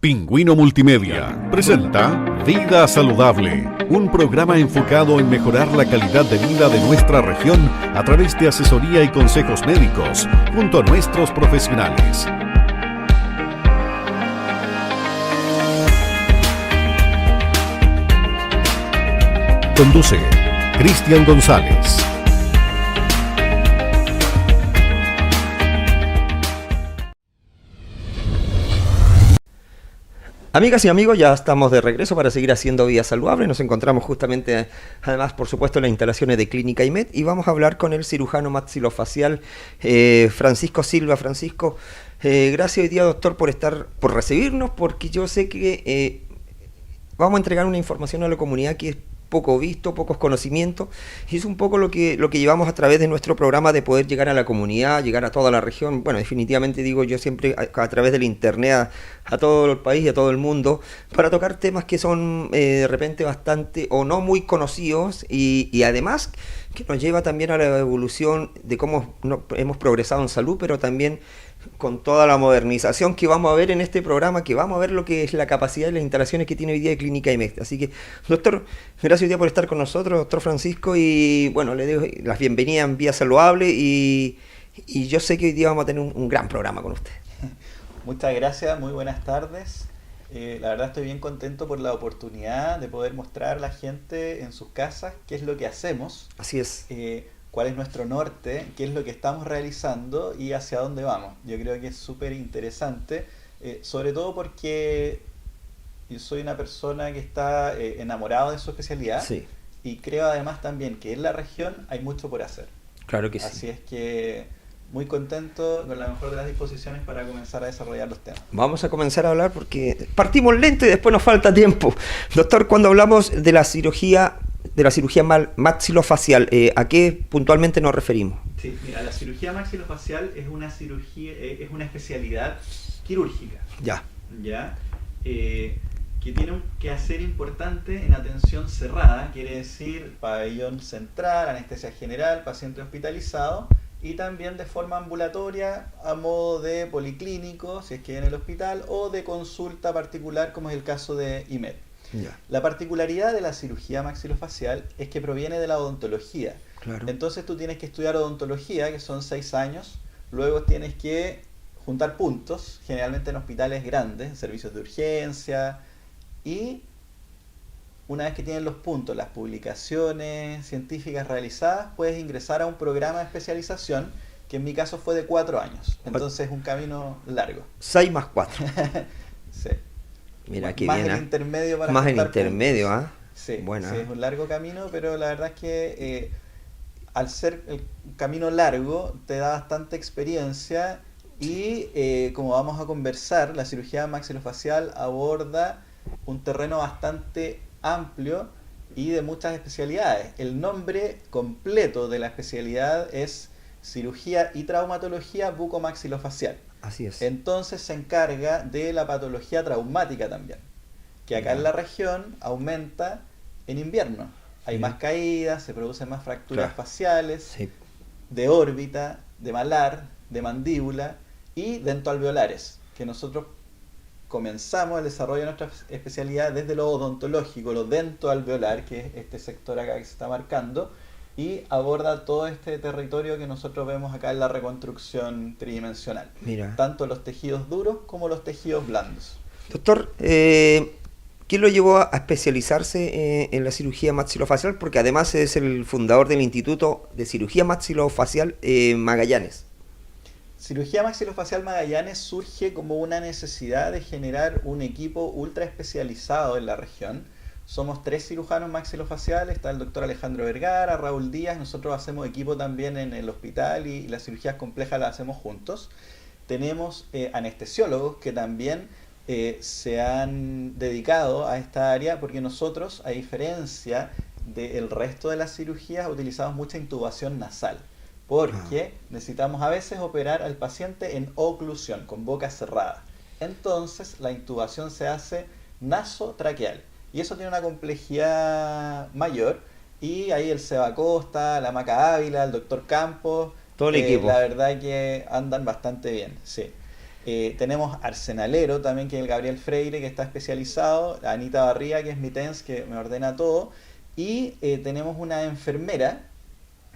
Pingüino Multimedia presenta Vida Saludable, un programa enfocado en mejorar la calidad de vida de nuestra región a través de asesoría y consejos médicos junto a nuestros profesionales. Conduce Cristian González. Amigas y amigos, ya estamos de regreso para seguir haciendo Vida Saludable. Nos encontramos justamente, además, por supuesto, en las instalaciones de Clínica IMED y vamos a hablar con el cirujano maxilofacial Francisco Silva. Francisco, gracias hoy día, doctor, por recibirnos, porque yo sé que vamos a entregar una información a la comunidad que es poco visto, pocos conocimientos, y es un poco lo que llevamos a través de nuestro programa de poder llegar a la comunidad, llegar a toda la región, bueno, definitivamente digo yo siempre a través del internet a todo el país y a todo el mundo, para tocar temas que son de repente bastante o no muy conocidos y además que nos lleva también a la evolución de cómo hemos progresado en salud, pero también con toda la modernización que vamos a ver en este programa, que vamos a ver lo que es la capacidad y las instalaciones que tiene hoy día de Clínica IMED. Así que, doctor, gracias hoy día por estar con nosotros, doctor Francisco, y bueno, le doy las bienvenidas en Vía Saludable y yo sé que hoy día vamos a tener un gran programa con usted. Muchas gracias, muy buenas tardes. La verdad estoy bien contento por la oportunidad de poder mostrar a la gente en sus casas qué es lo que hacemos. Así es. Cuál es nuestro norte, qué es lo que estamos realizando y hacia dónde vamos. Yo creo que es súper interesante, sobre todo porque yo soy una persona que está enamorado de su especialidad. Sí. Y creo además también que en la región hay mucho por hacer. Claro que sí. Así es que muy contento, con la mejor de las disposiciones para comenzar a desarrollar los temas. Vamos a comenzar a hablar porque partimos lento y después nos falta tiempo. Doctor, cuando hablamos de la cirugía maxilofacial, ¿a qué puntualmente nos referimos? Sí, mira, la cirugía maxilofacial es una cirugía, es una especialidad quirúrgica. Ya. Que tiene un quehacer importante en atención cerrada, quiere decir pabellón central, anestesia general, paciente hospitalizado, y también de forma ambulatoria a modo de policlínico, si es que en el hospital, o de consulta particular, como es el caso de IMED. Ya. La particularidad de la cirugía maxilofacial es que proviene de la odontología. Claro. Entonces tú tienes que estudiar odontología, que son 6 años, luego tienes que juntar puntos, generalmente en hospitales grandes, en servicios de urgencia, y una vez que tienes los puntos, las publicaciones científicas realizadas, puedes ingresar a un programa de especialización, que en mi caso fue de 4 años. Entonces es un camino largo. 6 más 4. Sí. Mira, qué más bien. el intermedio para más el juntar intermedio, puntos. ¿ah? Sí, bueno, sí, es un largo camino, pero la verdad es que al ser el camino largo te da bastante experiencia y como vamos a conversar, la cirugía maxilofacial aborda un terreno bastante amplio y de muchas especialidades. El nombre completo de la especialidad es cirugía y traumatología bucomaxilofacial. Así es. Entonces se encarga de la patología traumática también, que acá en la región aumenta en invierno. Hay más caídas, se producen más fracturas faciales, Sí. de órbita, de malar, de mandíbula y dentoalveolares, que nosotros comenzamos el desarrollo de nuestra especialidad desde lo odontológico, lo dentoalveolar, que es este sector acá que se está marcando, y aborda todo este territorio que nosotros vemos acá en la reconstrucción tridimensional. Mira. Tanto los tejidos duros como los tejidos blandos. Doctor, ¿qué lo llevó a especializarse en la cirugía maxilofacial? Porque además es el fundador del Instituto de Cirugía Maxilofacial Magallanes. Cirugía maxilofacial Magallanes surge como una necesidad de generar un equipo ultra especializado en la región. Somos 3 cirujanos maxilofaciales, está el doctor Alejandro Vergara, Raúl Díaz, nosotros hacemos equipo también en el hospital y las cirugías complejas las hacemos juntos. Tenemos anestesiólogos que también se han dedicado a esta área porque nosotros, a diferencia del resto de las cirugías, utilizamos mucha intubación nasal. Porque necesitamos a veces operar al paciente en oclusión, con boca cerrada. Entonces la intubación se hace nasotraqueal. Y eso tiene una complejidad mayor. Y ahí el Seba Costa, la Maca Ávila, el doctor Campos, todo el equipo. la verdad que andan bastante bien, sí. Tenemos Arsenalero también, que es el Gabriel Freire, que está especializado, Anita Barría, que es mi TENS, que me ordena todo, y tenemos una enfermera,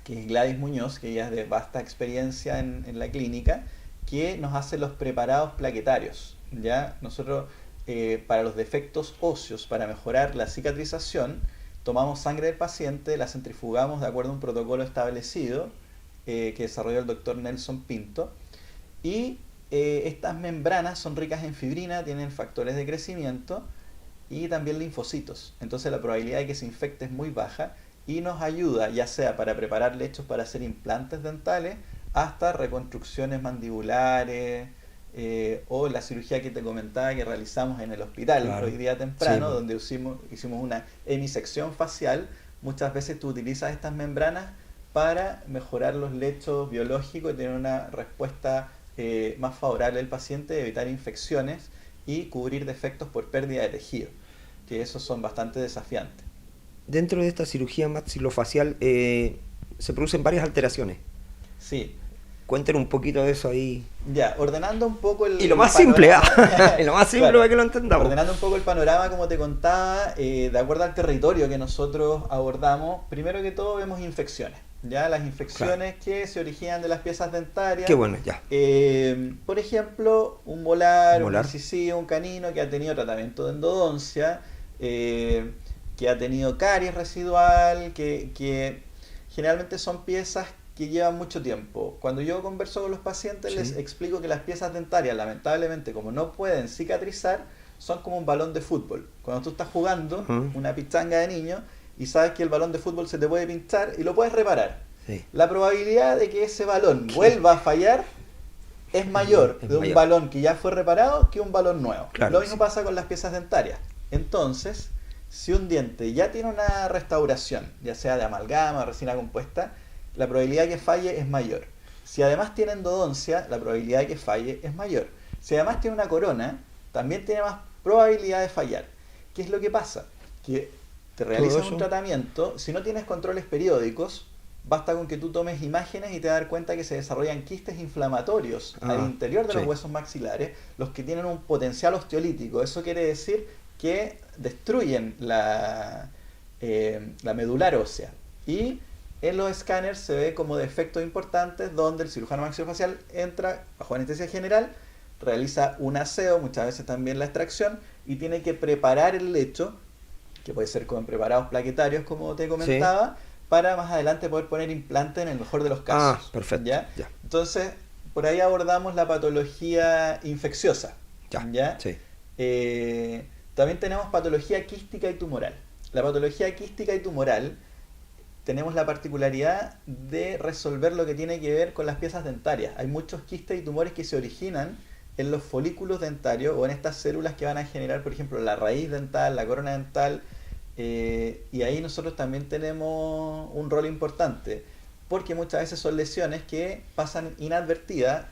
que es Gladys Muñoz, que ella es de vasta experiencia en la clínica, que nos hace los preparados plaquetarios. ¿Ya? Nosotros, para los defectos óseos, para mejorar la cicatrización, tomamos sangre del paciente, la centrifugamos de acuerdo a un protocolo establecido que desarrolló el doctor Nelson Pinto, y estas membranas son ricas en fibrina, tienen factores de crecimiento y también linfocitos. Entonces la probabilidad de que se infecte es muy baja y nos ayuda ya sea para preparar lechos para hacer implantes dentales hasta reconstrucciones mandibulares o la cirugía que te comentaba que realizamos en el hospital hoy día temprano, donde hicimos una hemisección facial. Muchas veces tú utilizas estas membranas para mejorar los lechos biológicos y tener una respuesta más favorable al paciente, evitar infecciones y cubrir defectos por pérdida de tejido, que esos son bastante desafiantes. Dentro de esta cirugía maxilofacial se producen varias alteraciones. Sí. Cuenten un poquito de eso ahí. Ya, ordenando un poco el... Y lo más simple, y lo más simple claro, para que lo entendamos. Ordenando un poco el panorama, como te contaba, de acuerdo al territorio que nosotros abordamos, primero que todo vemos infecciones. Ya, las infecciones que se originan de las piezas dentarias. Qué bueno, ya. Por ejemplo, un molar, un incisivo, un canino que ha tenido tratamiento de endodoncia, que ha tenido caries residual, que generalmente son piezas que llevan mucho tiempo. Cuando yo converso con los pacientes, les explico que las piezas dentarias, lamentablemente, como no pueden cicatrizar, son como un balón de fútbol. Cuando tú estás jugando una pichanga de niño y sabes que el balón de fútbol se te puede pinchar y lo puedes reparar. La probabilidad de que ese balón vuelva a fallar es mayor de un balón que ya fue reparado que un balón nuevo. Claro, lo mismo pasa con las piezas dentarias. Entonces, si un diente ya tiene una restauración, ya sea de amalgama o resina compuesta, la probabilidad de que falle es mayor. Si además tiene endodoncia, la probabilidad de que falle es mayor. Si además tiene una corona, también tiene más probabilidad de fallar. ¿Qué es lo que pasa? Que te realizan un tratamiento, si no tienes controles periódicos, basta con que tú tomes imágenes y te vas a dar cuenta que se desarrollan quistes inflamatorios al interior de los huesos maxilares, los que tienen un potencial osteolítico. Eso quiere decir que destruyen la medular ósea. Y en los escáneres se ve como defectos importantes donde el cirujano maxilofacial entra bajo anestesia general, realiza un aseo, muchas veces también la extracción, y tiene que preparar el lecho, que puede ser con preparados plaquetarios, como te comentaba, para más adelante poder poner implante en el mejor de los casos. Perfecto. ¿Ya? Entonces, por ahí abordamos la patología infecciosa. ¿Ya? Sí. También tenemos patología quística y tumoral. La patología quística y tumoral tenemos la particularidad de resolver lo que tiene que ver con las piezas dentarias. Hay muchos quistes y tumores que se originan en los folículos dentarios o en estas células que van a generar, por ejemplo, la raíz dental, la corona dental, y ahí nosotros también tenemos un rol importante, porque muchas veces son lesiones que pasan inadvertidas.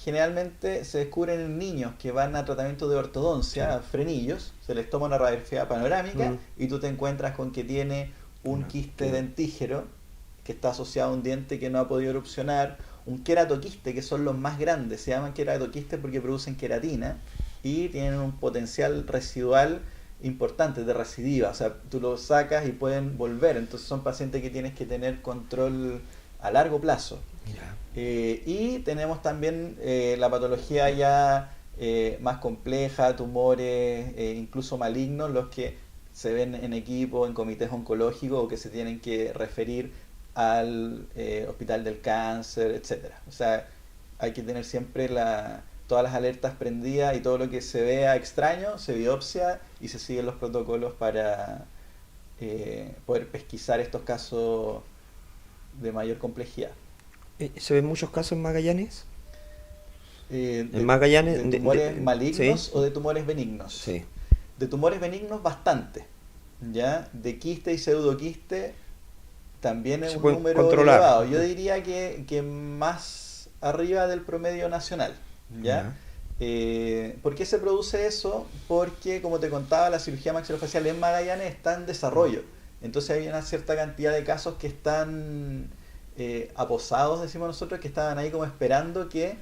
Generalmente se descubren en niños que van a tratamiento de ortodoncia, frenillos, se les toma una radiografía panorámica y tú te encuentras con que tiene un quiste dentígero que está asociado a un diente que no ha podido erupcionar, un queratoquiste, que son los más grandes, se llaman queratoquistes porque producen queratina y tienen un potencial residual importante de recidiva, o sea, tú lo sacas y pueden volver, entonces son pacientes que tienes que tener control a largo plazo. Y tenemos también la patología ya más compleja, tumores incluso malignos, los que se ven en equipo, en comités oncológicos o que se tienen que referir al hospital del cáncer, etcétera. O sea, hay que tener siempre todas las alertas prendidas y todo lo que se vea extraño se biopsia y se siguen los protocolos para poder pesquisar estos casos de mayor complejidad. ¿Se ven muchos casos en Magallanes? ¿En Magallanes? ¿De tumores malignos o de tumores benignos? Sí. De tumores benignos bastante, ¿ya? De quiste y pseudoquiste también es un número elevado. Yo diría que más arriba del promedio nacional, ¿ya? ¿Por qué se produce eso? Porque, como te contaba, la cirugía maxilofacial en Magallanes está en desarrollo. Entonces hay una cierta cantidad de casos que están aposados, decimos nosotros, que estaban ahí como esperando que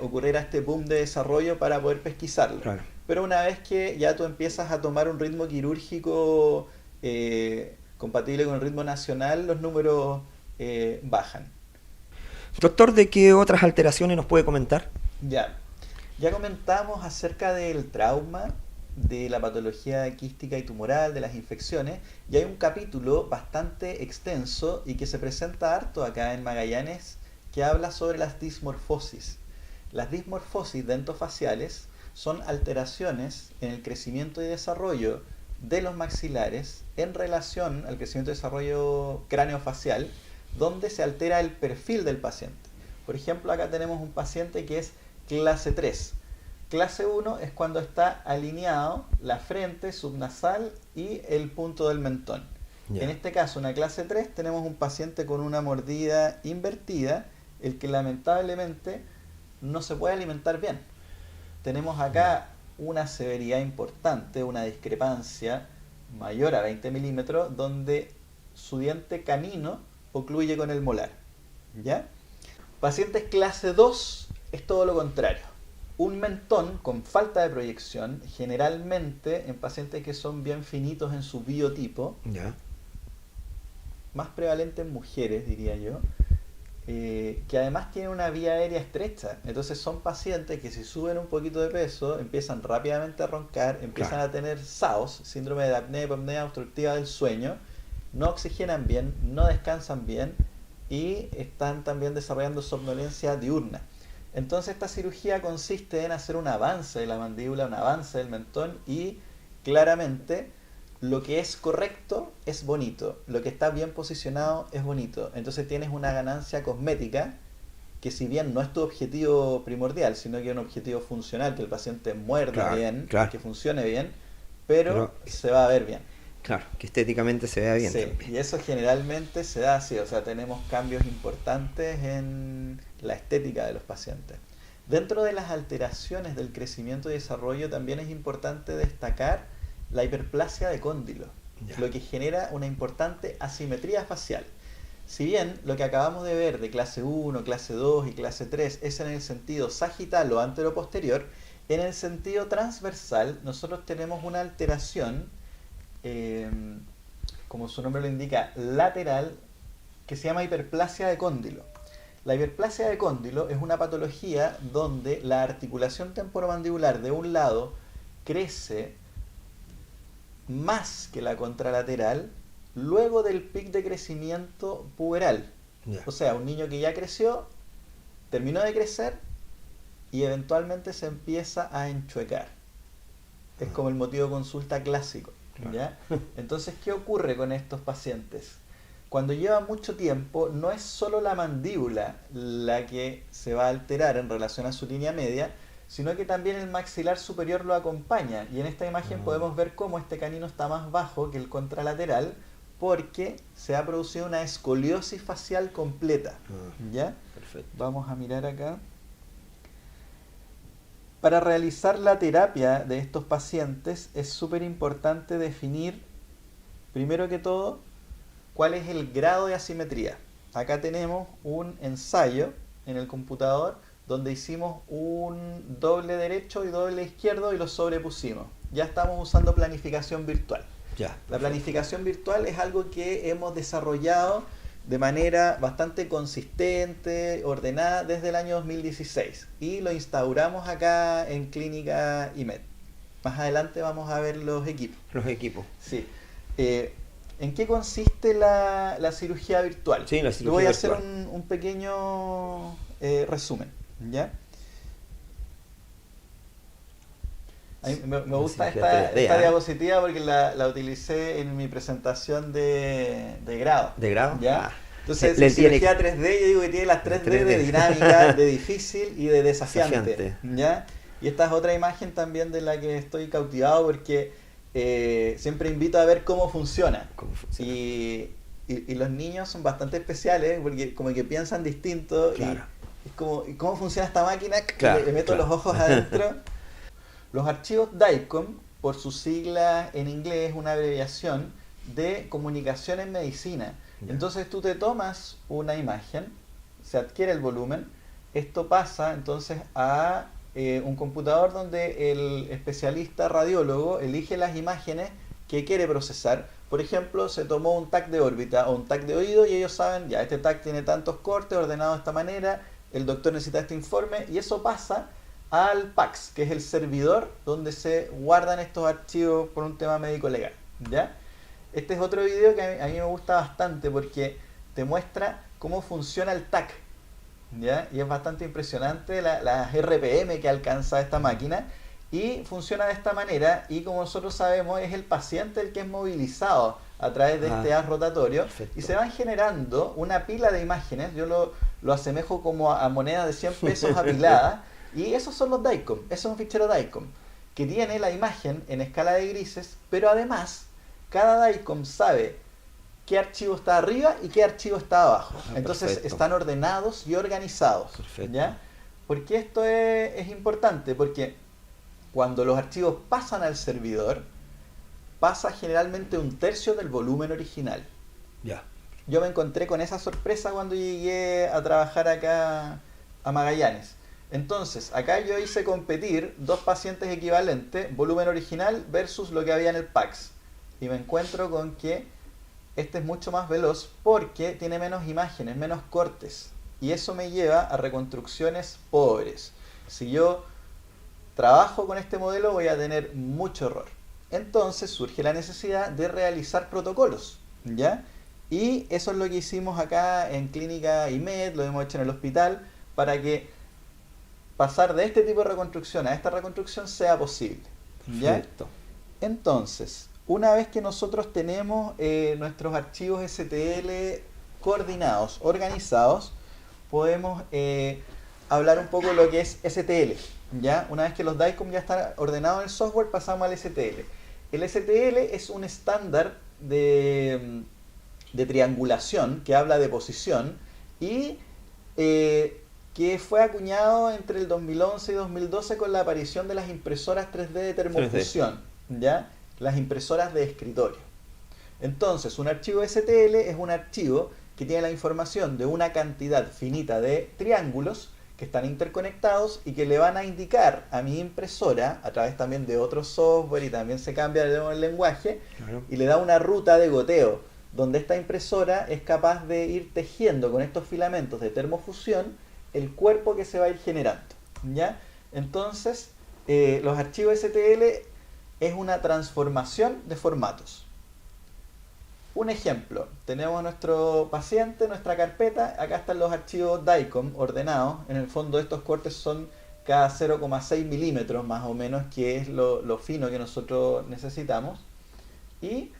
ocurriera este boom de desarrollo para poder pesquisarlo. Claro. Pero una vez que ya tú empiezas a tomar un ritmo quirúrgico compatible con el ritmo nacional, los números bajan. Doctor, ¿de qué otras alteraciones nos puede comentar? Ya comentamos acerca del trauma, de la patología quística y tumoral, de las infecciones, y hay un capítulo bastante extenso y que se presenta harto acá en Magallanes, que habla sobre las dismorfosis. Las dismorfosis dentofaciales son alteraciones en el crecimiento y desarrollo de los maxilares en relación al crecimiento y desarrollo craneofacial, donde se altera el perfil del paciente. Por ejemplo, acá tenemos un paciente que es clase 3. Clase 1 es cuando está alineado la frente subnasal y el punto del mentón. En este caso, una clase 3, tenemos un paciente con una mordida invertida, el que lamentablemente no se puede alimentar bien. Tenemos acá una severidad importante, una discrepancia mayor a 20 milímetros, donde su diente canino ocluye con el molar. ¿Ya? Pacientes clase 2 es todo lo contrario. Un mentón con falta de proyección, generalmente en pacientes que son bien finitos en su biotipo, más prevalente en mujeres, diría yo, que además tienen una vía aérea estrecha. Entonces son pacientes que si suben un poquito de peso, empiezan rápidamente a roncar, empiezan a tener SAOS, síndrome de apnea y hipopnea obstructiva del sueño, no oxigenan bien, no descansan bien y están también desarrollando somnolencia diurna. Entonces esta cirugía consiste en hacer un avance de la mandíbula, un avance del mentón, y claramente lo que es correcto es bonito, lo que está bien posicionado es bonito. Entonces tienes una ganancia cosmética que, si bien no es tu objetivo primordial, sino que es un objetivo funcional, que el paciente muerda bien, que funcione bien, pero se va a ver bien. Claro, que estéticamente se vea bien. Sí, también. y eso generalmente se da así, o sea, tenemos cambios importantes en la estética de los pacientes. Dentro de las alteraciones del crecimiento y desarrollo también es importante destacar la hiperplasia de cóndilo, lo que genera una importante asimetría facial. Si bien lo que acabamos de ver de clase 1, clase 2 y clase 3 es en el sentido sagital o anteroposterior, en el sentido transversal nosotros tenemos una alteración, como su nombre lo indica, lateral, que se llama hiperplasia de cóndilo. La hiperplasia de cóndilo es una patología donde la articulación temporomandibular de un lado crece más que la contralateral luego del pic de crecimiento puberal. O sea, un niño que ya creció, terminó de crecer y eventualmente se empieza a enchuecar. Es como el motivo de consulta clásico. ¿Ya? Entonces, ¿qué ocurre con estos pacientes? Cuando lleva mucho tiempo, no es solo la mandíbula la que se va a alterar en relación a su línea media, sino que también el maxilar superior lo acompaña. Y en esta imagen podemos ver cómo este canino está más bajo que el contralateral, porque se ha producido una escoliosis facial completa. ¿Ya? Perfecto. Vamos a mirar acá. Para realizar la terapia de estos pacientes es súper importante definir, primero que todo, cuál es el grado de asimetría. Acá tenemos un ensayo en el computador donde hicimos un doble derecho y doble izquierdo y los sobrepusimos. Ya estamos usando planificación virtual. La planificación virtual es algo que hemos desarrollado de manera bastante consistente, ordenada desde el año 2016 y lo instauramos acá en Clínica IMED. Más adelante vamos a ver los equipos. Sí. ¿En qué consiste la cirugía virtual? Sí, la cirugía voy a virtual. hacer un pequeño resumen. ¿Ya? A mí me gusta esta diapositiva porque la utilicé en mi presentación de grado. ¿De grado? ¿Ya? Entonces, cirugía 3D, yo digo que tiene las 3D de dinámica, de difícil y de desafiante. ¿Ya? Y esta es otra imagen también de la que estoy cautivado porque siempre invito a ver cómo funciona. Y los niños son bastante especiales porque como que piensan distinto. Claro. Y es como, ¿y cómo funciona esta máquina? Claro, le meto los ojos adentro. Los archivos DICOM, por sus siglas en inglés, es una abreviación de comunicación en medicina. Entonces tú te tomas una imagen, se adquiere el volumen, esto pasa entonces a un computador donde el especialista radiólogo elige las imágenes que quiere procesar. Por ejemplo, se tomó un TAC de órbita o un TAC de oído y ellos saben, ya, este TAC tiene tantos cortes ordenados de esta manera, el doctor necesita este informe, y eso pasa al PACS, que es el servidor donde se guardan estos archivos por un tema médico legal, ¿ya? Este es otro video que a mí me gusta bastante porque te muestra cómo funciona el TAC, ¿ya? Y es bastante impresionante las RPM que alcanza esta máquina, y funciona de esta manera, y como nosotros sabemos es el paciente el que es movilizado a través de este haz rotatorio. Perfecto. Y se van generando una pila de imágenes, yo lo asemejo como a monedas de 100 pesos apiladas, y esos son los DICOM, eso es un fichero DICOM que tiene la imagen en escala de grises, pero además cada DICOM sabe qué archivo está arriba y qué archivo está abajo. Entonces perfecto. Están ordenados y organizados. ¿Ya? ¿Por qué esto es importante? Porque cuando los archivos pasan al servidor, pasa generalmente 1/3 del volumen original. Ya. Yo me encontré con esa sorpresa cuando llegué a trabajar acá a Magallanes. Entonces, acá yo hice competir dos pacientes equivalentes, volumen original versus lo que había en el PACS. Y me encuentro con que este es mucho más veloz porque tiene menos imágenes, menos cortes. Y eso me lleva a reconstrucciones pobres. Si yo trabajo con este modelo voy a tener mucho error. Entonces surge la necesidad de realizar protocolos, ¿ya? Y eso es lo que hicimos acá en Clínica IMED, lo hemos hecho en el hospital, para que pasar de este tipo de reconstrucción a esta reconstrucción sea posible, ¿ya? Perfecto. Entonces, una vez que nosotros tenemos nuestros archivos STL coordinados, organizados, podemos hablar un poco de lo que es STL, ¿ya? Una vez que los DICOM ya están ordenados en el software, pasamos al STL. El STL es un estándar de triangulación que habla de posición y que fue acuñado entre el 2011 y 2012 con la aparición de las impresoras 3D de termofusión, 3D. ¿Ya? Las impresoras de escritorio. Entonces, un archivo STL es un archivo que tiene la información de una cantidad finita de triángulos que están interconectados y que le van a indicar a mi impresora, a través también de otro software, y también se cambia el lenguaje, claro, y le da una ruta de goteo, donde esta impresora es capaz de ir tejiendo con estos filamentos de termofusión el cuerpo que se va a ir generando, ¿ya? Entonces, los archivos STL es una transformación de formatos. Un ejemplo, tenemos nuestro paciente, nuestra carpeta, acá están los archivos DICOM ordenados, en el fondo estos cortes son cada 0,6 milímetros más o menos, que es lo fino que nosotros necesitamos, y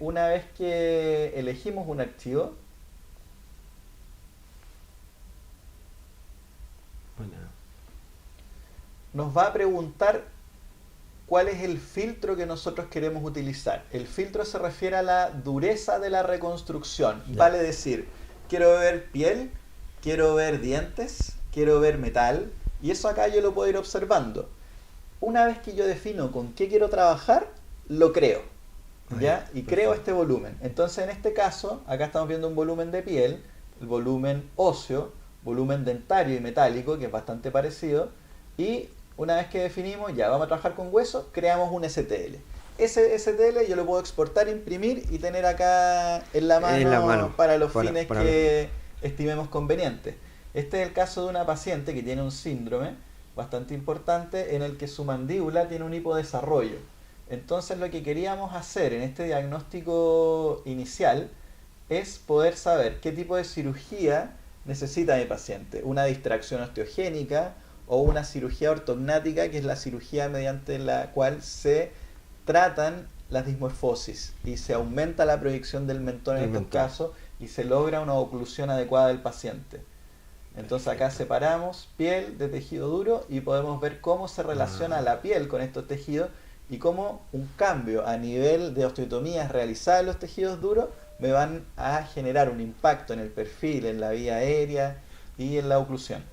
una vez que elegimos un archivo, nos va a preguntar cuál es el filtro que nosotros queremos utilizar. El filtro se refiere a la dureza de la reconstrucción. Vale decir, quiero ver piel, quiero ver dientes, quiero ver metal, y eso acá yo lo puedo ir observando. Una vez que yo defino con qué quiero trabajar, lo creo, ¿ya? Y creo este volumen. Entonces en este caso, acá estamos viendo un volumen de piel, el volumen óseo, volumen dentario y metálico, que es bastante parecido, y una vez que definimos, ya vamos a trabajar con hueso, creamos un STL. Ese STL yo lo puedo exportar, imprimir y tener acá en la mano para los fines que estimemos convenientes. Este es el caso de una paciente que tiene un síndrome bastante importante en el que su mandíbula tiene un hipodesarrollo. Entonces lo que queríamos hacer en este diagnóstico inicial es poder saber qué tipo de cirugía necesita mi paciente. Una distracción osteogénica o una cirugía ortognática, que es la cirugía mediante la cual se tratan las dismorfosis y se aumenta la proyección del mentón en estos casos y se logra una oclusión adecuada del paciente. Entonces acá separamos piel de tejido duro y podemos ver cómo se relaciona la piel con estos tejidos y cómo un cambio a nivel de osteotomías realizadas en los tejidos duros me van a generar un impacto en el perfil, en la vía aérea y en la oclusión.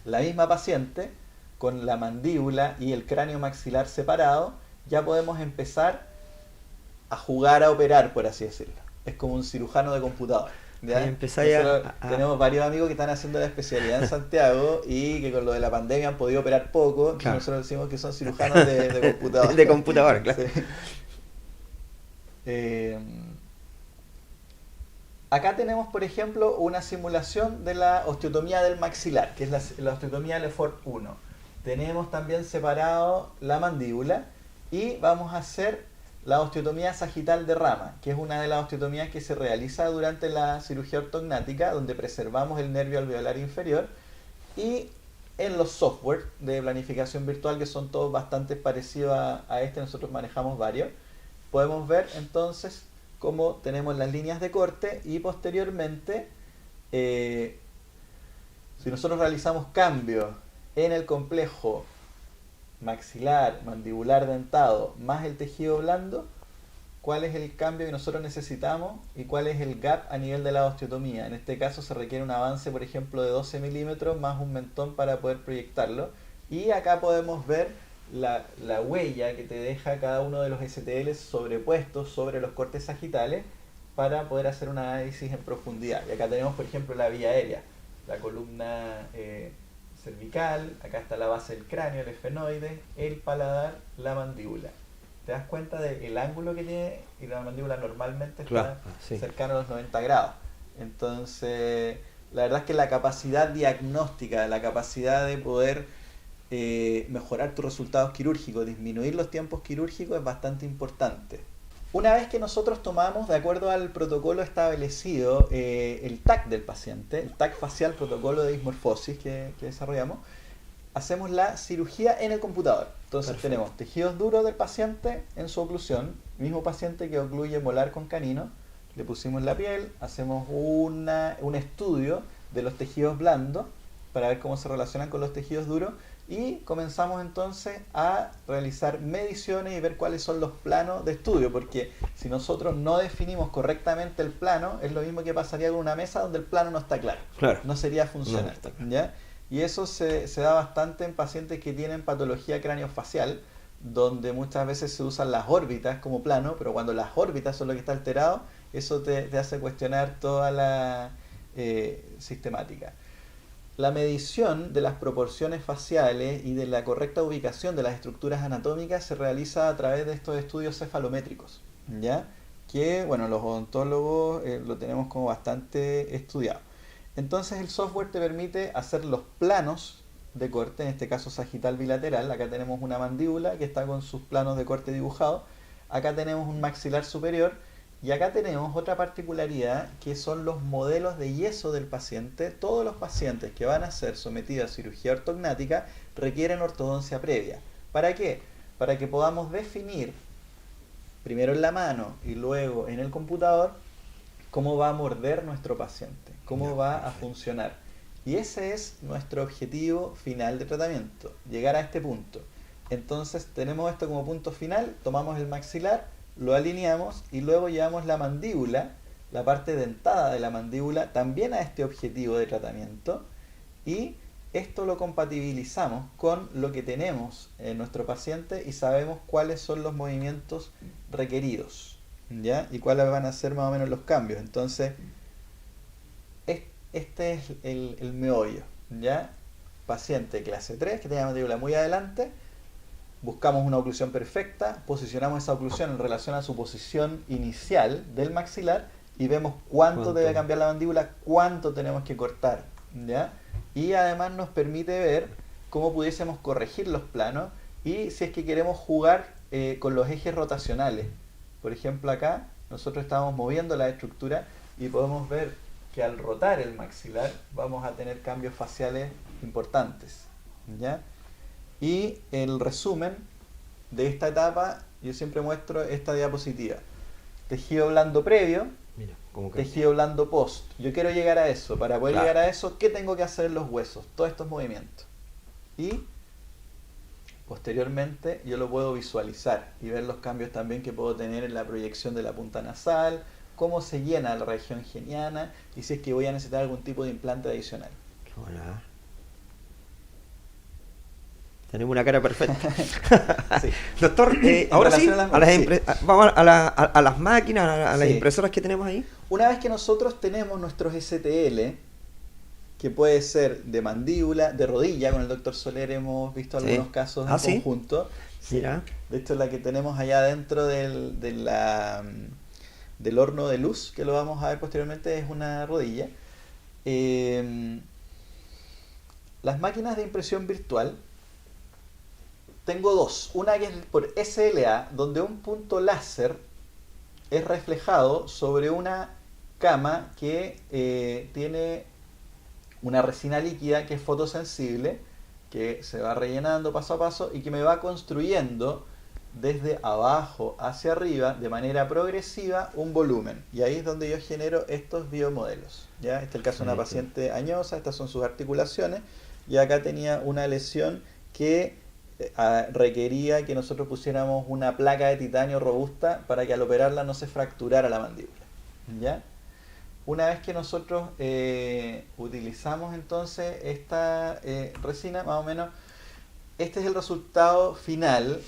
La misma paciente, con la mandíbula y el cráneo maxilar separado, ya podemos empezar a jugar a operar, por así decirlo. Es como un cirujano de computador. ¿ya? Tenemos varios amigos que están haciendo la especialidad en Santiago y que con lo de la pandemia han podido operar poco. Claro. Nosotros decimos que son cirujanos de computador. De computador, claro. Sí. Acá tenemos, por ejemplo, una simulación de la osteotomía del maxilar, que es la osteotomía Lefort 1. Tenemos también separado la mandíbula y vamos a hacer la osteotomía sagital de rama, que es una de las osteotomías que se realiza durante la cirugía ortognática, donde preservamos el nervio alveolar inferior. Y en los software de planificación virtual, que son todos bastante parecidos a este, nosotros manejamos varios, podemos ver entonces cómo tenemos las líneas de corte y posteriormente, si nosotros realizamos cambios en el complejo maxilar, mandibular, dentado, más el tejido blando, cuál es el cambio que nosotros necesitamos y cuál es el gap a nivel de la osteotomía. En este caso se requiere un avance, por ejemplo, de 12 milímetros más un mentón para poder proyectarlo. Y acá podemos ver la huella que te deja cada uno de los STL sobrepuestos sobre los cortes sagitales para poder hacer un análisis en profundidad. Y acá tenemos, por ejemplo, la vía aérea, la columna cervical, acá está la base del cráneo, el esfenoide, el paladar, la mandíbula. ¿Te das cuenta del ángulo que tiene? Y la mandíbula normalmente está cercana a los 90 grados. Entonces, la verdad es que la capacidad diagnóstica, la capacidad de poder mejorar tus resultados quirúrgicos, disminuir los tiempos quirúrgicos es bastante importante. Una vez que nosotros tomamos, de acuerdo al protocolo establecido, el TAC del paciente, el TAC facial, protocolo de dismorfosis que desarrollamos, hacemos la cirugía en el computador. Entonces Perfecto. Tenemos tejidos duros del paciente en su oclusión, mismo paciente que ocluye molar con canino, le pusimos la piel, hacemos un estudio de los tejidos blandos para ver cómo se relacionan con los tejidos duros y comenzamos entonces a realizar mediciones y ver cuáles son los planos de estudio, porque si nosotros no definimos correctamente el plano, es lo mismo que pasaría con una mesa donde el plano no está claro, no sería funcional, ¿ya? Y eso se da bastante en pacientes que tienen patología craneofacial, donde muchas veces se usan las órbitas como plano, pero cuando las órbitas son lo que está alterado, eso te hace cuestionar toda la sistemática. La medición de las proporciones faciales y de la correcta ubicación de las estructuras anatómicas se realiza a través de estos estudios cefalométricos, ¿ya? Que, bueno, los odontólogos lo tenemos como bastante estudiado. Entonces el software te permite hacer los planos de corte, en este caso sagital bilateral. Acá tenemos una mandíbula que está con sus planos de corte dibujados. Acá tenemos un maxilar superior. Y acá tenemos otra particularidad que son los modelos de yeso del paciente. Todos los pacientes que van a ser sometidos a cirugía ortognática requieren ortodoncia previa. ¿Para qué? Para que podamos definir, primero en la mano y luego en el computador, cómo va a morder nuestro paciente, cómo va a funcionar. Y ese es nuestro objetivo final de tratamiento, llegar a este punto. Entonces tenemos esto como punto final, tomamos el maxilar, lo alineamos y luego llevamos la mandíbula, la parte dentada de la mandíbula, también a este objetivo de tratamiento y esto lo compatibilizamos con lo que tenemos en nuestro paciente y sabemos cuáles son los movimientos requeridos, ¿ya? Y cuáles van a ser más o menos los cambios. Entonces, este es el meollo, ¿ya? Paciente clase 3 que tiene la mandíbula muy adelante. Buscamos una oclusión perfecta, posicionamos esa oclusión en relación a su posición inicial del maxilar y vemos cuánto debe cambiar la mandíbula, cuánto tenemos que cortar, ¿ya? Y además nos permite ver cómo pudiésemos corregir los planos y si es que queremos jugar con los ejes rotacionales. Por ejemplo, acá nosotros estamos moviendo la estructura y podemos ver que al rotar el maxilar vamos a tener cambios faciales importantes, ¿ya? Y el resumen de esta etapa, yo siempre muestro esta diapositiva. Tejido blando previo, tejido blando post. Yo quiero llegar a eso. Para poder llegar a eso, ¿qué tengo que hacer en los huesos? Todos estos movimientos. Y posteriormente yo lo puedo visualizar y ver los cambios también que puedo tener en la proyección de la punta nasal, cómo se llena la región geniana y si es que voy a necesitar algún tipo de implante adicional. Hola. Tenemos una cara perfecta. Sí. Doctor, ahora sí, sí. Vamos a las máquinas, a las Sí. impresoras que tenemos ahí. Una vez que nosotros tenemos nuestros STL, que puede ser de mandíbula, de rodilla, con el doctor Soler hemos visto Sí. algunos casos en ¿Sí? conjunto. Mira. De hecho, la que tenemos allá dentro del horno de luz, que lo vamos a ver posteriormente, es una rodilla. Las máquinas de impresión virtual, tengo dos. Una que es por SLA, donde un punto láser es reflejado sobre una cama que tiene una resina líquida que es fotosensible, que se va rellenando paso a paso y que me va construyendo desde abajo hacia arriba de manera progresiva un volumen. Y ahí es donde yo genero estos biomodelos. ¿Ya? Este es el caso de una paciente añosa, estas son sus articulaciones, y acá tenía una lesión que requería que nosotros pusiéramos una placa de titanio robusta para que al operarla no se fracturara la mandíbula. ¿Ya? Una vez que nosotros utilizamos entonces esta resina, más o menos, este es el resultado final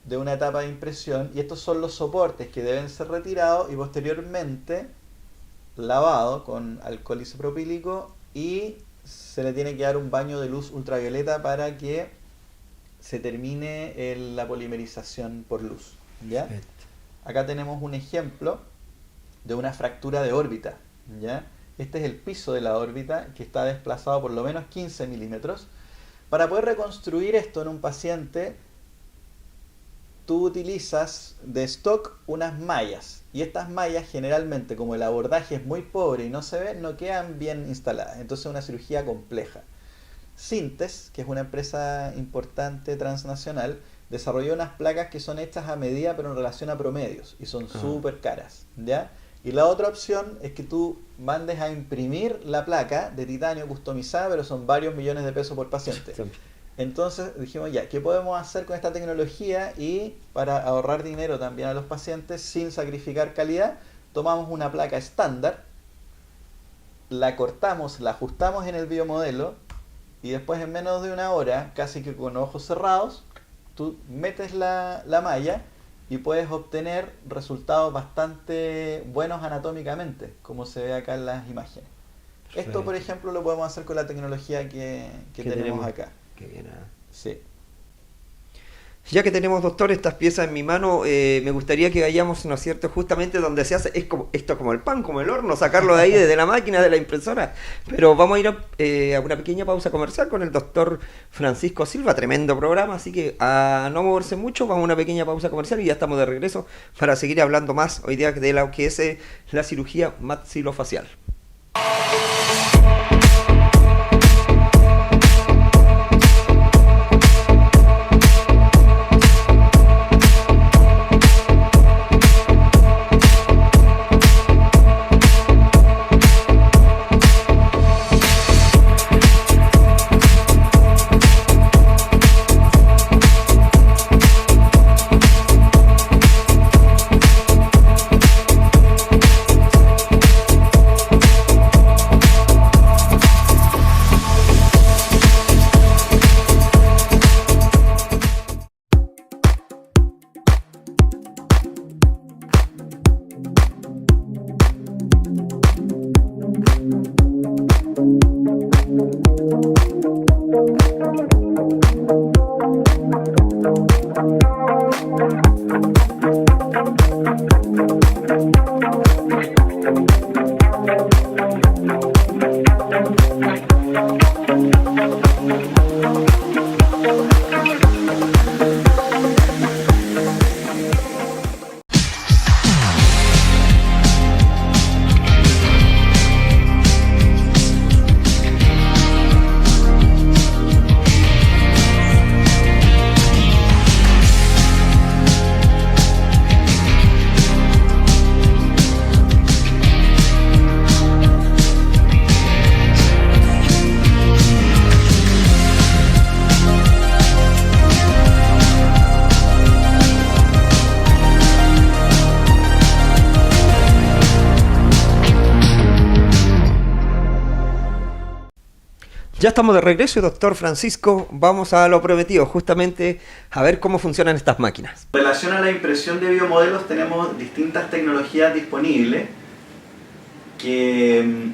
de una etapa de impresión, y estos son los soportes que deben ser retirados y posteriormente lavado con alcohol isopropílico, y se le tiene que dar un baño de luz ultravioleta para que se termine la polimerización por luz. ¿Ya? Acá tenemos un ejemplo de una fractura de órbita. ¿Ya? Este es el piso de la órbita, que está desplazado por lo menos 15 milímetros. Para poder reconstruir esto en un paciente, tú utilizas de stock unas mallas, y estas mallas generalmente, como el abordaje es muy pobre y no se ve, no quedan bien instaladas. Entonces es una cirugía compleja. Sintes, que es una empresa importante transnacional, desarrolló unas placas que son hechas a medida pero en relación a promedios, y son súper caras. ¿Ya? Y la otra opción es que tú mandes a imprimir la placa de titanio customizada, pero son varios millones de pesos por paciente. Entonces dijimos, ya, ¿qué podemos hacer con esta tecnología? Y para ahorrar dinero también a los pacientes sin sacrificar calidad, tomamos una placa estándar, la cortamos, la ajustamos en el biomodelo, y después en menos de una hora, casi que con ojos cerrados, tú metes la malla y puedes obtener resultados bastante buenos anatómicamente, como se ve acá en las imágenes. Perfecto. Esto, por ejemplo, lo podemos hacer con la tecnología que tenemos acá. Qué bien. Sí. Ya que tenemos, doctor, estas piezas en mi mano, me gustaría que vayamos, ¿no es cierto?, justamente donde se hace, esto es como el pan, como el horno, sacarlo de ahí, desde la máquina, de la impresora. Pero vamos a ir a una pequeña pausa comercial con el doctor Francisco Silva, tremendo programa, así que a no moverse mucho, vamos a una pequeña pausa comercial y ya estamos de regreso para seguir hablando más hoy día de lo que es la cirugía maxilofacial. Ya estamos de regreso, doctor Francisco. Vamos a lo prometido, justamente a ver cómo funcionan estas máquinas. En relación a la impresión de biomodelos, tenemos distintas tecnologías disponibles que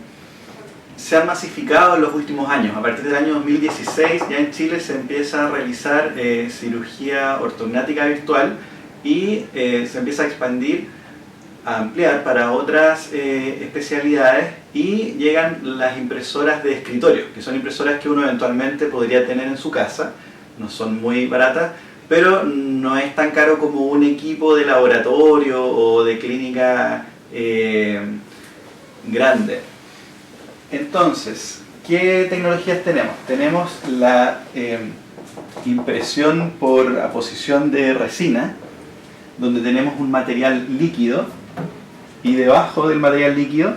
se han masificado en los últimos años. A partir del año 2016 ya en Chile se empieza a realizar cirugía ortognática virtual y se empieza a expandir, a ampliar para otras especialidades, y llegan las impresoras de escritorio, que son impresoras que uno eventualmente podría tener en su casa. No son muy baratas, pero no es tan caro como un equipo de laboratorio o de clínica grande. Entonces, ¿qué tecnologías tenemos? Tenemos la impresión por aposición de resina, donde tenemos un material líquido, y debajo del material líquido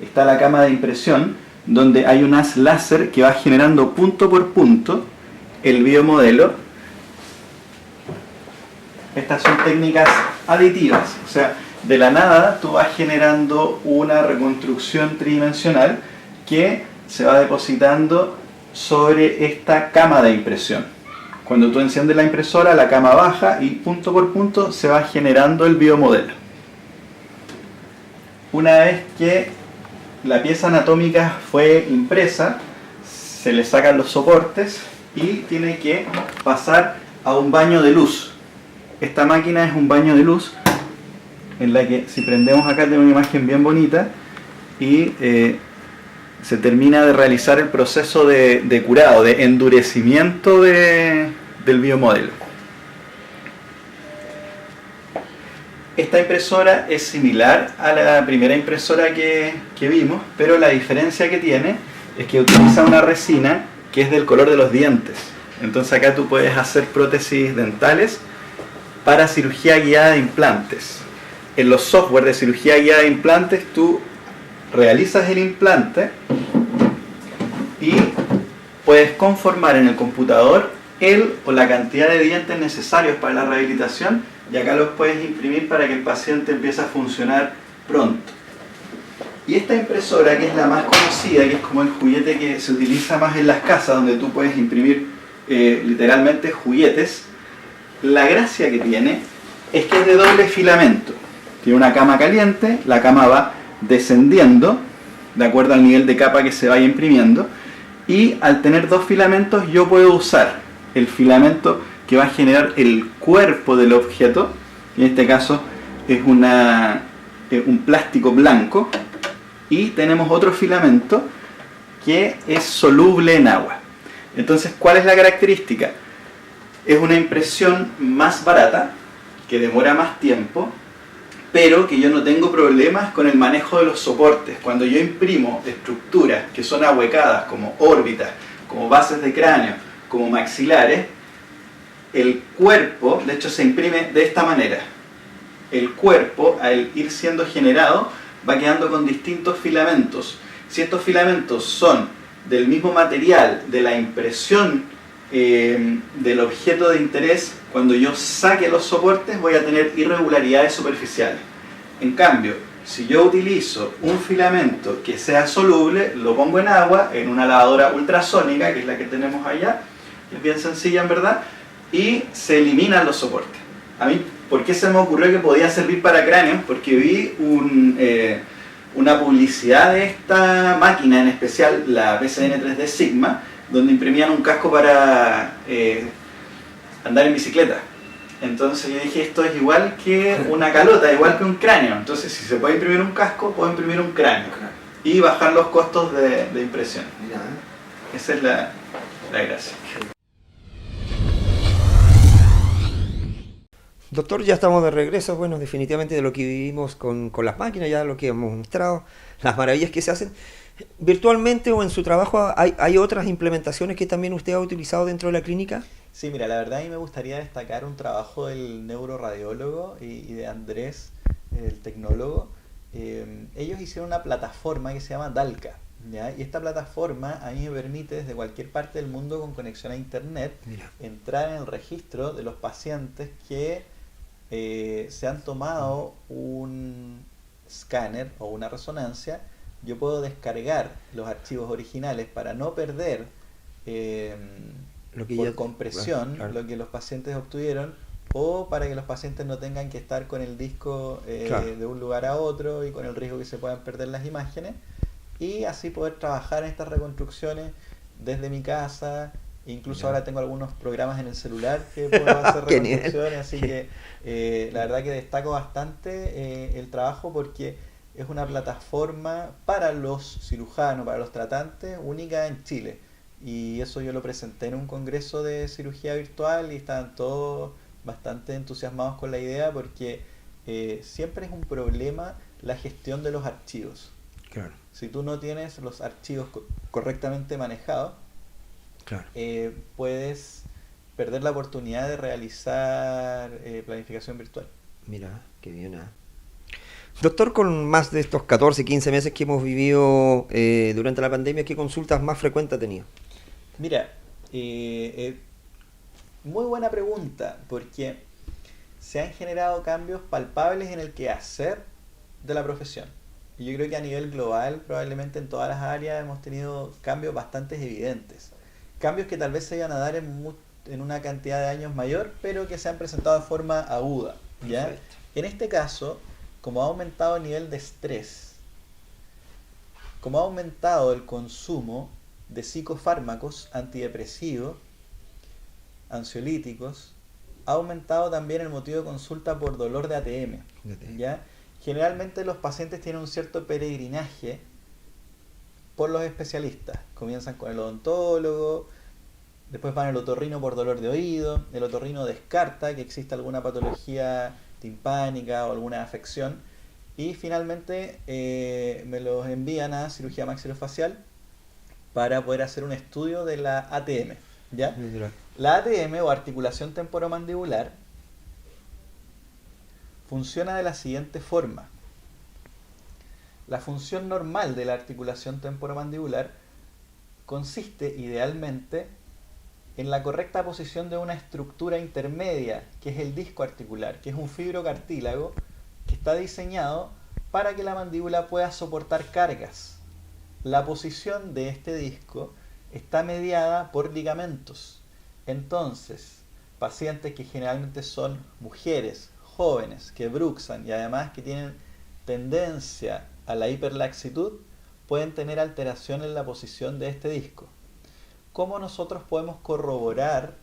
está la cama de impresión, donde hay un haz láser que va generando punto por punto el biomodelo. Estas son técnicas aditivas, o sea, de la nada tú vas generando una reconstrucción tridimensional que se va depositando sobre esta cama de impresión. Cuando tú enciendes la impresora, la cama baja y punto por punto se va generando el biomodelo. Una vez que la pieza anatómica fue impresa, se le sacan los soportes y tiene que pasar a un baño de luz. Esta máquina es un baño de luz en la que, si prendemos acá, tenemos una imagen bien bonita y se termina de realizar el proceso de curado, de endurecimiento del biomodelo. Esta impresora es similar a la primera impresora que vimos, pero la diferencia que tiene es que utiliza una resina que es del color de los dientes. Entonces acá tú puedes hacer prótesis dentales para cirugía guiada de implantes. En los software de cirugía guiada de implantes tú realizas el implante y puedes conformar en el computador el o la cantidad de dientes necesarios para la rehabilitación, y acá los puedes imprimir para que el paciente empiece a funcionar pronto. Y esta impresora, que es la más conocida, que es como el juguete que se utiliza más en las casas, donde tú puedes imprimir literalmente juguetes, la gracia que tiene es que es de doble filamento. Tiene una cama caliente, la cama va descendiendo de acuerdo al nivel de capa que se vaya imprimiendo, y al tener dos filamentos yo puedo usar el filamento que va a generar el cuerpo del objeto, en este caso es un plástico blanco, y tenemos otro filamento que es soluble en agua. Entonces, ¿cuál es la característica? Es una impresión más barata, que demora más tiempo, pero que yo no tengo problemas con el manejo de los soportes. Cuando yo imprimo estructuras que son ahuecadas, como órbitas, como bases de cráneo, como maxilares, el cuerpo, de hecho, se imprime de esta manera. El cuerpo, al ir siendo generado, va quedando con distintos filamentos. Si estos filamentos son del mismo material de la impresión del objeto de interés, cuando yo saque los soportes voy a tener irregularidades superficiales. En cambio, si yo utilizo un filamento que sea soluble, lo pongo en agua, en una lavadora ultrasónica, que es la que tenemos allá, es bien sencilla en verdad, y se eliminan los soportes. A mí, ¿por qué se me ocurrió que podía servir para cráneos? Porque vi una publicidad de esta máquina, en especial la PCN 3D Sigma, donde imprimían un casco para andar en bicicleta. Entonces yo dije, esto es igual que una calota, igual que un cráneo. Entonces, si se puede imprimir un casco, puedo imprimir un cráneo y bajar los costos de impresión. Esa es la gracia. Doctor, ya estamos de regreso. Bueno, definitivamente de lo que vivimos con las máquinas, ya lo que hemos mostrado, las maravillas que se hacen. ¿Virtualmente o en su trabajo hay otras implementaciones que también usted ha utilizado dentro de la clínica? Sí, mira, la verdad a mí me gustaría destacar un trabajo del neuroradiólogo y de Andrés, el tecnólogo. Ellos hicieron una plataforma que se llama Dalca, ¿ya? Y esta plataforma a mí me permite desde cualquier parte del mundo con conexión a internet entrar en el registro de los pacientes que se han tomado un escáner o una resonancia. Yo puedo descargar los archivos originales para no perder por compresión, claro. lo que los pacientes obtuvieron, o para que los pacientes no tengan que estar con el disco Claro. de un lugar a otro y con el riesgo que se puedan perder las imágenes, y así poder trabajar en estas reconstrucciones desde mi casa. Incluso ahora tengo algunos programas en el celular que puedo hacer ¡Qué nivel! reconstrucciones, así que la verdad que destaco bastante el trabajo, porque es una plataforma para los cirujanos, para los tratantes, única en Chile. Y eso yo lo presenté en un congreso de cirugía virtual y estaban todos bastante entusiasmados con la idea, porque siempre es un problema la gestión de los archivos. Claro. Si tú no tienes los archivos correctamente manejados, Claro. puedes perder la oportunidad de realizar planificación virtual. Mira, qué bien. Doctor, con más de estos 14, 15 meses que hemos vivido durante la pandemia, ¿qué consultas más frecuentes ha tenido? Mira, muy buena pregunta, porque se han generado cambios palpables en el quehacer de la profesión. Y yo creo que a nivel global, probablemente en todas las áreas, hemos tenido cambios bastante evidentes. Cambios que tal vez se vayan a dar en una cantidad de años mayor, pero que se han presentado de forma aguda, ¿ya? Perfecto. En este caso, como ha aumentado el nivel de estrés, como ha aumentado el consumo de psicofármacos antidepresivos, ansiolíticos, ha aumentado también el motivo de consulta por dolor de ATM, ¿ya? Generalmente los pacientes tienen un cierto peregrinaje por los especialistas. Comienzan con el odontólogo, después van al otorrino por dolor de oído, el otorrino descarta que exista alguna patología timpánica o alguna afección, y finalmente me los envían a cirugía maxilofacial para poder hacer un estudio de la ATM, ¿ya? La ATM, o articulación temporomandibular, funciona de la siguiente forma. La función normal de la articulación temporomandibular consiste idealmente en la correcta posición de una estructura intermedia, que es el disco articular, que es un fibrocartílago que está diseñado para que la mandíbula pueda soportar cargas. La posición de este disco está mediada por ligamentos. Entonces, pacientes que generalmente son mujeres, jóvenes, que bruxan y además que tienen tendencia a la hiperlaxitud, pueden tener alteración en la posición de este disco. ¿Cómo nosotros podemos corroborar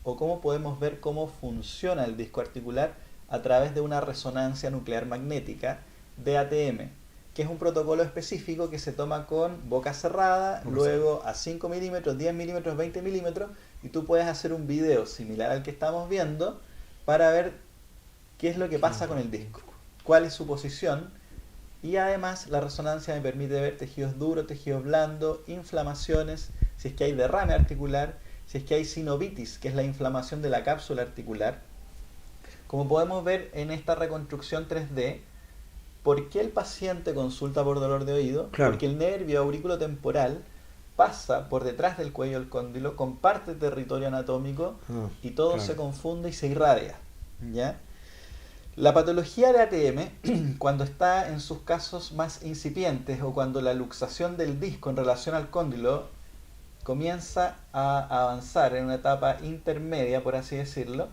o cómo podemos ver cómo funciona el disco articular? A través de una resonancia nuclear magnética de ATM, que es un protocolo específico que se toma con boca cerrada, luego a 5 milímetros, 10 milímetros, 20 milímetros, y tú puedes hacer un video similar al que estamos viendo para ver qué es lo que pasa con el disco, cuál es su posición, y además la resonancia me permite ver tejidos duros, tejidos blandos, inflamaciones, si es que hay derrame articular, si es que hay sinovitis, que es la inflamación de la cápsula articular. Como podemos ver en esta reconstrucción 3D, ¿por qué el paciente consulta por dolor de oído? Claro. Porque el nervio auriculotemporal pasa por detrás del cuello del cóndilo, comparte territorio anatómico y todo claro. se confunde y se irradia, ¿ya? La patología de ATM, cuando está en sus casos más incipientes o cuando la luxación del disco en relación al cóndilo comienza a avanzar en una etapa intermedia, por así decirlo,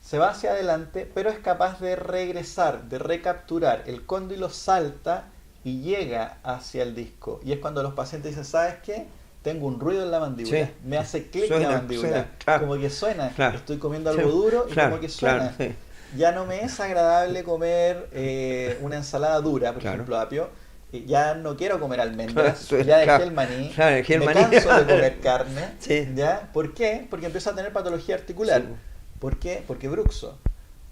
se va hacia adelante, pero es capaz de regresar, de recapturar. El cóndilo salta y llega hacia el disco. Y es cuando los pacientes dicen, ¿sabes qué? Tengo un ruido en la mandíbula. Sí. Me hace clic Suena, la mandíbula. suena, claro. Como que suena. Claro. Estoy comiendo algo duro y claro, como que suena. claro, sí. Ya no me es agradable comer una ensalada dura, por Claro. ejemplo, apio. Ya no quiero comer almendras, Suena, ya dejé claro. el maní, Claro, dejé el me maní. canso de comer carne. Sí. ¿Ya? ¿Por qué? Porque empiezo a tener patología articular. Sí. ¿Por qué? Porque bruxo.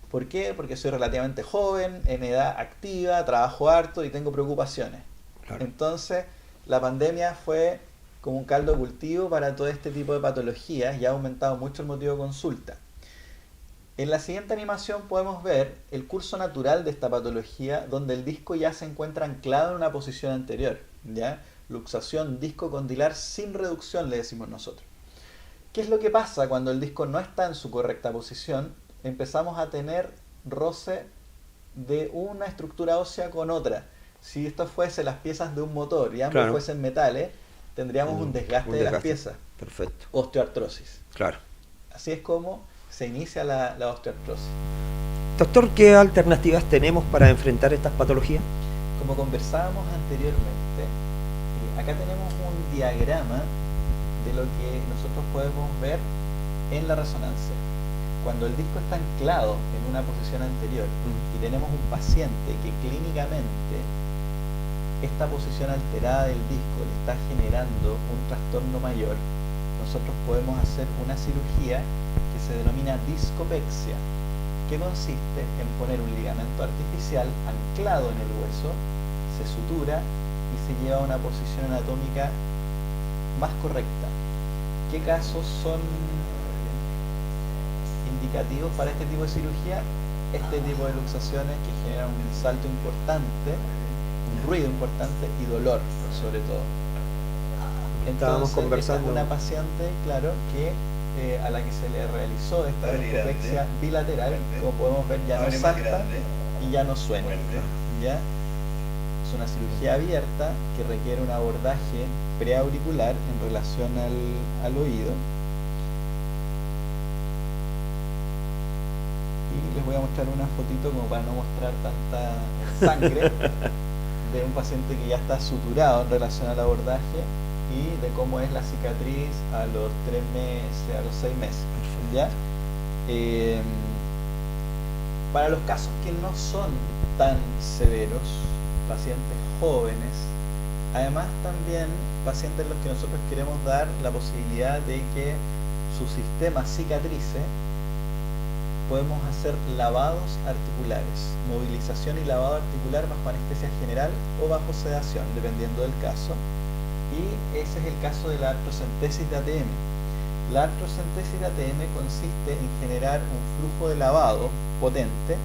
¿Por qué? Porque soy relativamente joven, en edad activa, trabajo harto y tengo preocupaciones. Claro. Entonces, la pandemia fue como un caldo de cultivo para todo este tipo de patologías y ha aumentado mucho el motivo de consulta. En la siguiente animación podemos ver el curso natural de esta patología, donde el disco ya se encuentra anclado en una posición anterior, ¿ya? Luxación disco condilar sin reducción, le decimos nosotros. ¿Qué es lo que pasa cuando el disco no está en su correcta posición? Empezamos a tener roce de una estructura ósea con otra. Si esto fuese las piezas de un motor y ambos Claro. fuesen metales, tendríamos un desgaste de las desgaste. piezas. Perfecto. osteoartrosis. Claro. Así es como se inicia la osteoartrosis. Doctor, ¿qué alternativas tenemos para enfrentar estas patologías? Como conversábamos anteriormente, acá tenemos un diagrama de lo que nosotros podemos ver en la resonancia. Cuando el disco está anclado en una posición anterior y tenemos un paciente que clínicamente esta posición alterada del disco le está generando un trastorno mayor, nosotros podemos hacer una cirugía que se denomina discopexia, que consiste en poner un ligamento artificial anclado en el hueso, se sutura y se lleva a una posición anatómica más correcta. ¿Qué casos son indicativos para este tipo de cirugía? Este tipo de luxaciones que generan un salto importante, un ruido importante y dolor, sobre todo. Estábamos conversando. Esta es una paciente, claro, que a la que se le realizó esta discopexia bilateral, como podemos ver, ya no salta y ya no suena. ¿Ya? Es una cirugía abierta que requiere un abordaje preauricular en relación al oído. Y les voy a mostrar una fotito como para no mostrar tanta sangre de un paciente que ya está suturado en relación al abordaje y de cómo es la cicatriz a los 3 meses, a los 6 meses. ¿Ya? Para los casos que no son tan severos, pacientes jóvenes, además también pacientes a los que nosotros queremos dar la posibilidad de que su sistema cicatrice, podemos hacer lavados articulares, movilización y lavado articular bajo anestesia general o bajo sedación, dependiendo del caso. Y ese es el caso de la artrocentesis de ATM. La artrocentesis de ATM consiste en generar un flujo de lavado potente,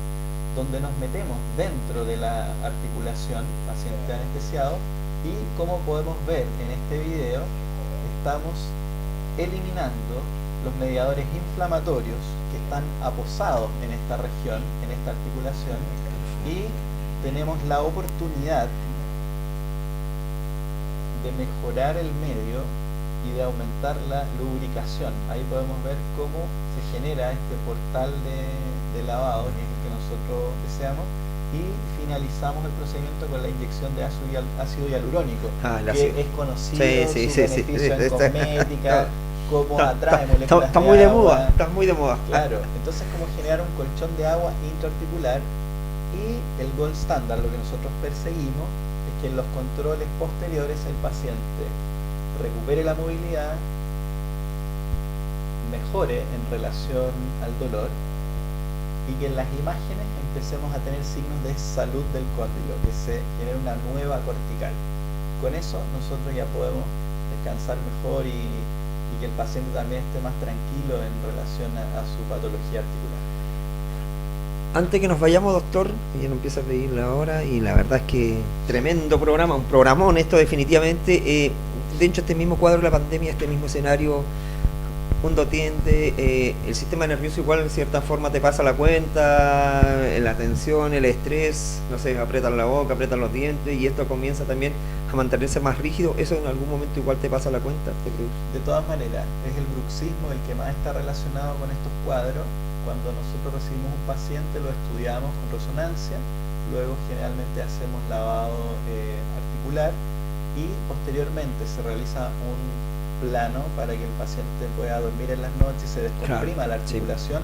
donde nos metemos dentro de la articulación, paciente anestesiado, y como podemos ver en este video, estamos eliminando los mediadores inflamatorios que están aposados en esta región, en esta articulación, y tenemos la oportunidad de mejorar el medio y de aumentar la lubricación. Ahí podemos ver cómo se genera este portal de lavado, que es el que nosotros deseamos, y finalizamos el procedimiento con la inyección de ácido hialurónico, que es conocido su beneficio en cosmética, cómo atrae moléculas está muy de moda, está muy de moda. Claro, entonces como generar un colchón de agua intraarticular, y el gold standard, lo que nosotros perseguimos, es que en los controles posteriores el paciente recupere la movilidad, mejore en relación al dolor, y que en las imágenes empecemos a tener signos de salud del cóndilo, que se genere una nueva cortical. Con eso nosotros ya podemos descansar mejor y que el paciente también esté más tranquilo en relación a su patología articular. Antes que nos vayamos, doctor, ya no empieza a pedir la hora, y la verdad es que tremendo programa, un programón esto definitivamente. Dentro de este mismo cuadro de la pandemia, este mismo escenario, mundo tiende, el sistema nervioso igual en cierta forma te pasa la cuenta, la tensión, el estrés, no sé, apretan la boca, apretan los dientes, y esto comienza también a mantenerse más rígido. ¿Eso en algún momento igual te pasa la cuenta? De todas maneras, es el bruxismo el que más está relacionado con estos cuadros. Cuando nosotros recibimos un paciente, lo estudiamos con resonancia, luego generalmente hacemos lavado articular, y posteriormente se realiza un plano para que el paciente pueda dormir en las noches, se descomprima la articulación,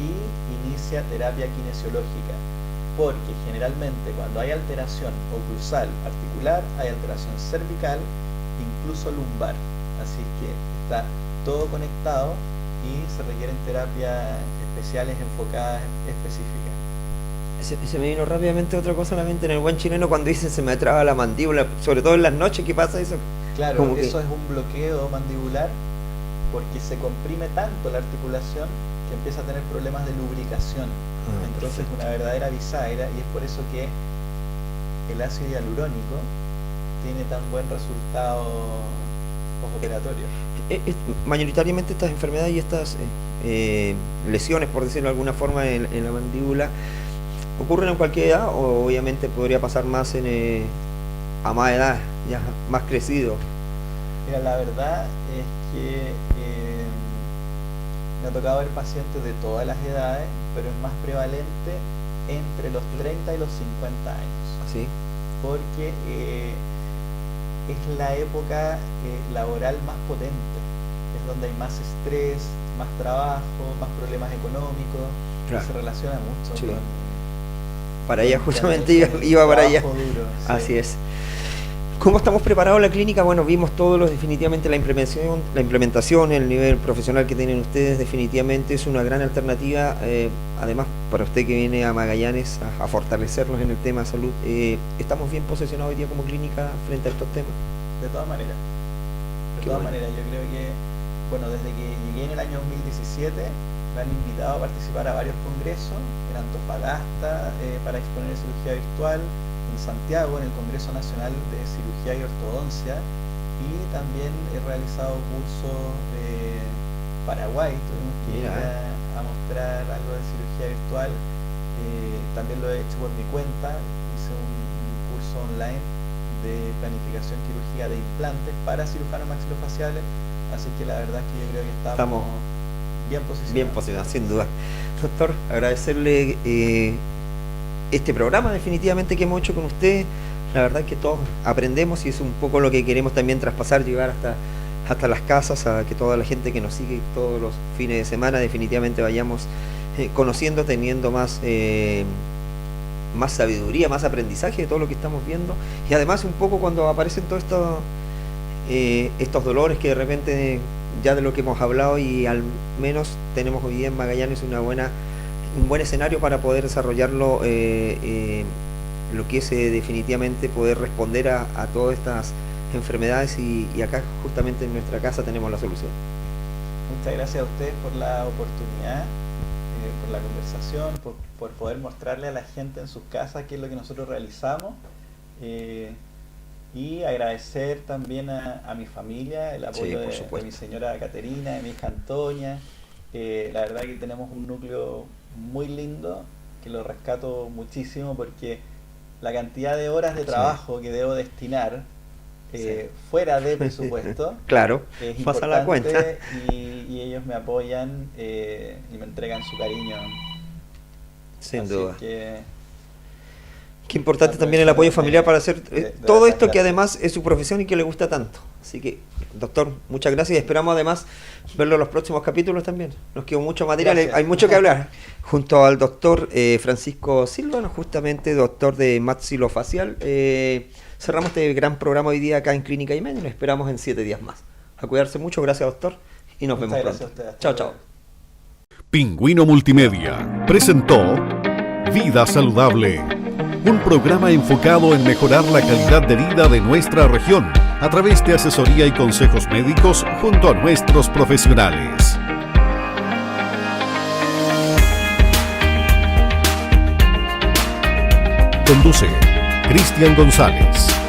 y inicia terapia kinesiológica, porque generalmente cuando hay alteración oclusal articular, hay alteración cervical, incluso lumbar, así que está todo conectado y se requieren terapias especiales enfocadas específicas. Se me vino rápidamente otra cosa a la mente en el buen chileno cuando dicen se me traba la mandíbula, sobre todo en las noches. ¿Qué pasa eso? Claro, eso es un bloqueo mandibular, porque se comprime tanto la articulación que empieza a tener problemas de lubricación. Entonces es una verdadera bisagra, y es por eso que el ácido hialurónico tiene tan buen resultado postoperatorio. Mayoritariamente estas enfermedades y estas lesiones, por decirlo de alguna forma, en la mandíbula, ¿ocurren en cualquier edad, o obviamente podría pasar más a más edad, ya más crecido? Mira, la verdad es que me ha tocado ver pacientes de todas las edades, pero es más prevalente entre los 30 y los 50 años. ¿Sí? Porque es la época laboral más potente, es donde hay más estrés, más trabajo, más problemas económicos, Claro. se relaciona mucho Sí. con... Para allá, con justamente el iba para allá. trabajo duro, sí. Así es. ¿Cómo estamos preparados en la clínica? Bueno, vimos definitivamente la implementación, el nivel profesional que tienen ustedes definitivamente es una gran alternativa, además para usted que viene a Magallanes a fortalecernos en el tema de salud, ¿estamos bien posicionados hoy día como clínica frente a estos temas? De todas maneras. Qué bueno. Yo creo que, bueno, desde que llegué en el año 2017, me han invitado a participar a varios congresos, en Antofagasta, para exponer cirugía virtual, en Santiago, en el Congreso Nacional de Cirugía y Ortodoncia, y también he realizado cursos de Paraguay, tuvimos que ir a mostrar algo de cirugía virtual, también lo he hecho por mi cuenta, hice un curso online de planificación quirúrgica de implantes para cirujanos maxilofaciales, así que la verdad es que yo creo que estamos bien posicionados. Bien posicionados, sin duda. Doctor, agradecerle este programa definitivamente que hemos hecho con usted. La verdad es que todos aprendemos y es un poco lo que queremos también traspasar, llegar hasta las casas, a que toda la gente que nos sigue todos los fines de semana definitivamente vayamos conociendo, teniendo más sabiduría, más aprendizaje de todo lo que estamos viendo, y además un poco cuando aparecen todos estos dolores que de repente ya de lo que hemos hablado, y al menos tenemos hoy día en Magallanes un buen escenario para poder desarrollarlo, lo que es definitivamente poder responder a todas estas enfermedades, y acá justamente en nuestra casa tenemos la solución. Muchas gracias a ustedes por la oportunidad, por la conversación, por poder mostrarle a la gente en sus casas qué es lo que nosotros realizamos, y agradecer también a mi familia, el apoyo de mi señora Caterina, de mi hija Antonia. La verdad que tenemos un núcleo muy lindo, que lo rescato muchísimo, porque la cantidad de horas de trabajo que debo destinar fuera de presupuesto claro, es pasa la cuenta, y ellos me apoyan y me entregan su cariño. Sin duda. Qué importante también el apoyo familiar para hacer todo esto que además es su profesión y que le gusta tanto. Así que, doctor, muchas gracias, y esperamos además verlo en los próximos capítulos también. Nos quedó mucho material, hay mucho que hablar. Junto al doctor Francisco Silva, justamente doctor de maxilofacial, cerramos este gran programa hoy día acá en Clínica IMED, y nos esperamos en 7 días más. A cuidarse mucho, gracias doctor, y nos vemos pronto. Chao, chao. Pingüino Multimedia presentó Vida Saludable, un programa enfocado en mejorar la calidad de vida de nuestra región a través de asesoría y consejos médicos junto a nuestros profesionales. Conduce Cristian González.